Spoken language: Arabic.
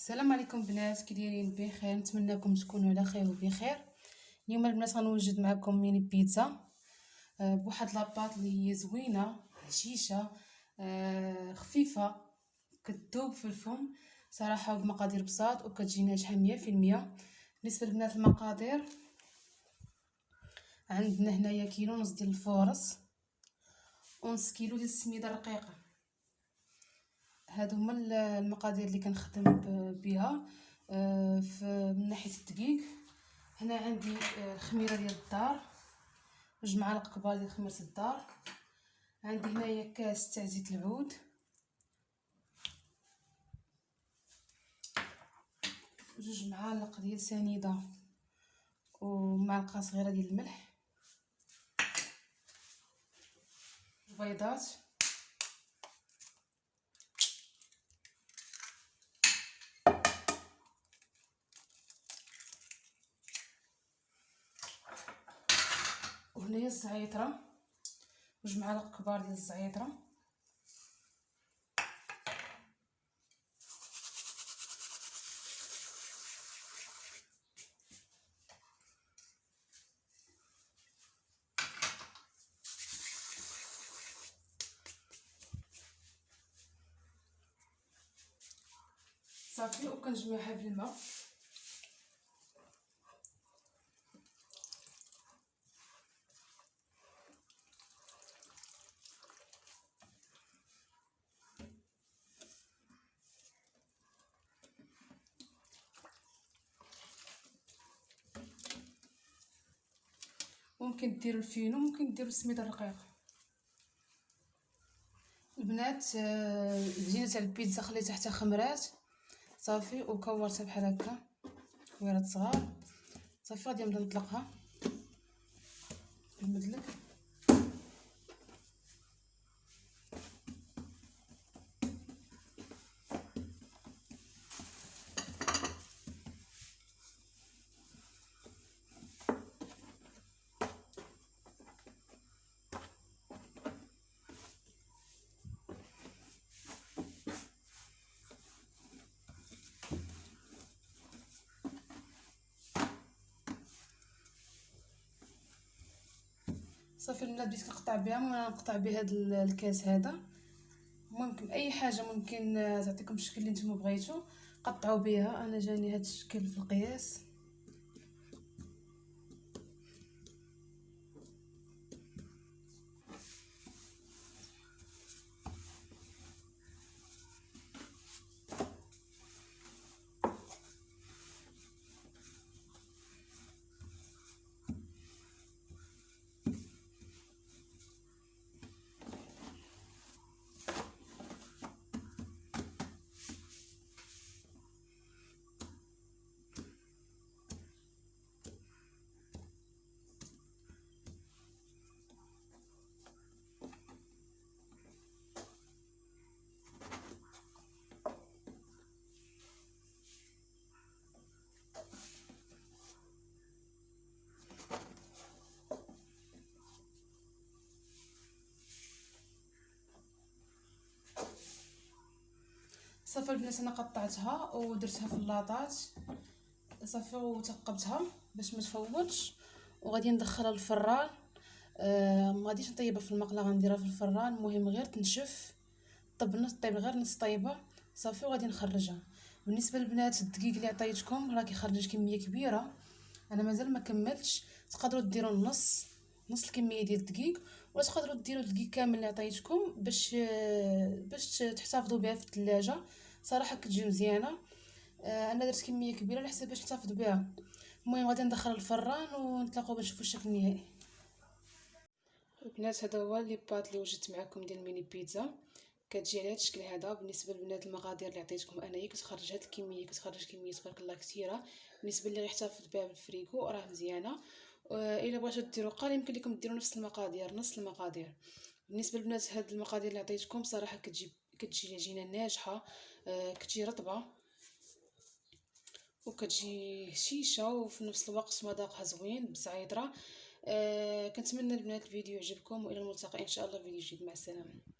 السلام عليكم بنات، كي دايرين؟ بخير، نتمنىكم تكونوا على خير وبخير. اليوم البنات غنوجد معكم ميني بيتزا بواحد لاباط اللي هي زوينه هشيشه خفيفه، كتذوب في الفم صراحه، بمقادير بساط وكتجي ناجحه 100%. بالنسبه لبنات المقادير، عندنا هنايا كيلو ونص ديال الفورص ونص كيلو ديال السميده الرقيقه. هادو هما المقادير اللي كنخدم بها. من ناحيه الدقيق، هنا عندي الخميره ديال الدار، 2 معالق كبار ديال خميره الدار. عندي هنايا كاس تاع زيت العود، 2 معالق ديال سنيده ومعلقه صغيره ديال الملح، بيضات، وهنايا الزعيطره، 2 معالق كبار ديال الزعيطره. صافي، وكنجمعها بالماء. ممكن ديروا الفينو، ممكن ديروا السميده الرقيقه. البنات العجينه تاع البيتزا خليتها حتى خمرات صافي، وكورتها بحال هكا كويرات صغار. صافي غادي نبدا نطلقها بالمدلك. صافي البنات، بديت كنقطع بها. وانا نقطع بهذا الكاس هذا، ممكن اي حاجه ممكن تعطيكم الشكل اللي نتوما بغيتو قطعوا بها. انا جاني هذا الشكل في القياس. صافي البنات، انا قطعتها ودرتها في اللاطات صافي، وثقبتها باش ما تفوتش، وغادي ندخلها للفران. ما غاديش نطيبها في المقله، غنديرها في الفران. المهم غير تنشف، طيب غير نص طيبه صافي، وغادي نخرجها. بالنسبه للبنات، الدقيق اللي عطيتكم راه كيخرج كميه كبيره، انا مازال ما كملتش. تقدروا ديروا نص الكميه ديال الدقيق، ولا تقدروا ديروا الدقيق كامل اللي عطيتكم باش تحتفظوا بها في الثلاجه. صراحه كتجي مزيانه. انا درت كميه كبيره على حساب باش نحتفظ بها. المهم غادي ندخل الفران ونتلاقاو باش نشوفوا الشكل النهائي. البنات، هذا هو لي بات اللي وجدت معكم ديال الميني بيتزا، كتجي على هذا الشكل هذا. بالنسبه للبنات، المقادير اللي عطيتكم انايا كتخرج هذه الكميه، كتخرج كميه تبارك الله كثيره. بالنسبه اللي غيحتفظ بها بالفريكو راه مزيانه. الا بغيتو ديروا قال يمكن لكم ديروا نفس المقادير، نص المقادير. بالنسبه للبنات، هاد المقادير اللي عطيتكم صراحه كتجي العجينه ناجحه، كتجي رطبه وكتجي هشيشه، وفي نفس الوقت مذاقها زوين بزعيطره. كنتمنى البنات الفيديو يعجبكم، والى الملتقى ان شاء الله في فيديو جديد. مع السلامه.